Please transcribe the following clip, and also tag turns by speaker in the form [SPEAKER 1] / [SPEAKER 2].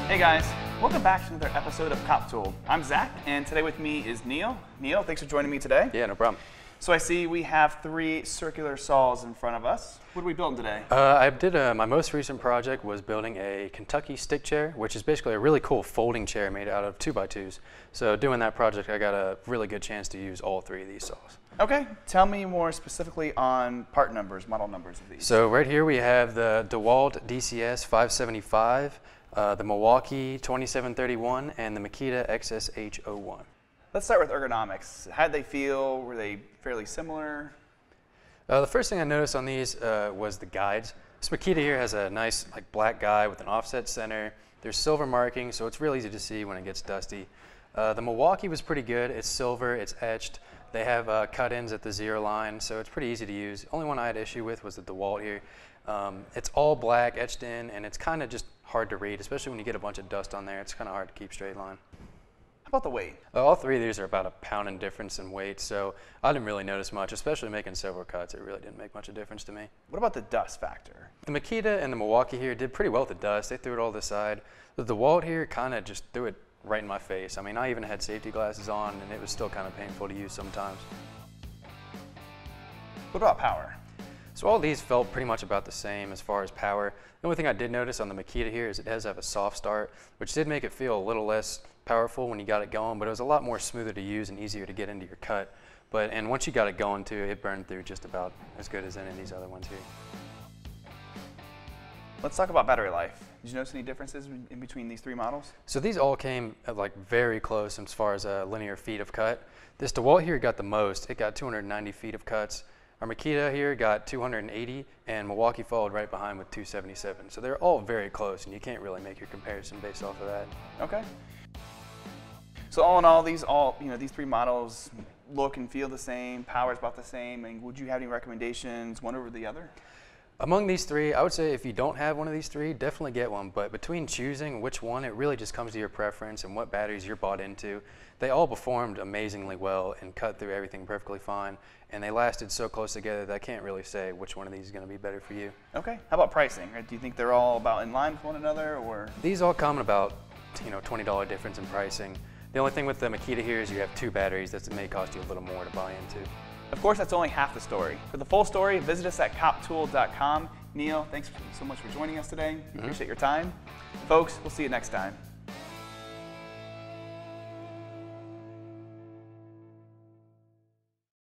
[SPEAKER 1] Hey guys, welcome back to another episode of Cop Tool. I'm Zach, and today with me is Neil. Neil, thanks for joining me today.
[SPEAKER 2] Yeah, no problem.
[SPEAKER 1] So I see we have 3 circular saws in front of us. What are we building today?
[SPEAKER 2] I did my most recent project was building a Kentucky stick chair, which is basically a really cool folding chair made out of 2x2s. So doing that project, I got a really good chance to use all 3 of these saws. Okay,
[SPEAKER 1] tell me more specifically on part numbers, model numbers of these.
[SPEAKER 2] So right here we have the Dewalt DCS 575, the Milwaukee 2731, and the Makita XSH01.
[SPEAKER 1] Let's start with ergonomics. How did they feel? Were they fairly similar?
[SPEAKER 2] The first thing I noticed on these was the guides. This Makita here has a nice black guide with an offset center. There's silver marking, so it's real easy to see when it gets dusty. The Milwaukee was pretty good. It's silver, it's etched. They have cut-ins at the 0 line, so it's pretty easy to use. The only one I had issue with was the Dewalt here. It's all black, etched in, and it's kind of just hard to read, especially when you get a bunch of dust on there. It's kind of hard to keep straight line.
[SPEAKER 1] How about the weight?
[SPEAKER 2] All 3 of these are about a pound in difference in weight, so I didn't really notice much, especially making several cuts. It really didn't make much of a difference to me.
[SPEAKER 1] What about the dust factor?
[SPEAKER 2] The Makita and the Milwaukee here did pretty well with the dust. They threw it all to the side. The DeWalt here kind of just threw it right in my face. I mean, I even had safety glasses on, and it was still kind of painful to use sometimes.
[SPEAKER 1] What about power?
[SPEAKER 2] So all these felt pretty much about the same as far as power. The only thing I did notice on the Makita here is it does have a soft start, which did make it feel a little less powerful when you got it going, but it was a lot more smoother to use and easier to get into your cut. And once you got it going too, it burned through just about as good as any of these other ones here.
[SPEAKER 1] Let's talk about battery life. Did you notice any differences in between these 3 models?
[SPEAKER 2] So these all came at very close as far as linear feet of cut. This DeWalt here got the most. It got 290 feet of cuts. Our Makita here got 280, and Milwaukee followed right behind with 277. So they're all very close, and you can't really make your comparison based off of that.
[SPEAKER 1] Okay. So all in all, these 3 models look and feel the same, power's about the same, and would you have any recommendations, one over the other?
[SPEAKER 2] Among these 3, I would say if you don't have one of these 3, definitely get one. But between choosing which one, it really just comes to your preference and what batteries you're bought into. They all performed amazingly well and cut through everything perfectly fine. And they lasted so close together that I can't really say which one of these is going to be better for you.
[SPEAKER 1] Okay. How about pricing? Do you think they're all about in line with one another, or?
[SPEAKER 2] These all come at about $20 difference in pricing. The only thing with the Makita here is you have 2 batteries that may cost you a little more to buy into.
[SPEAKER 1] Of course, that's only half the story. For the full story, visit us at coptool.com. Neil, thanks so much for joining us today. Appreciate your time. Folks, we'll see you next time.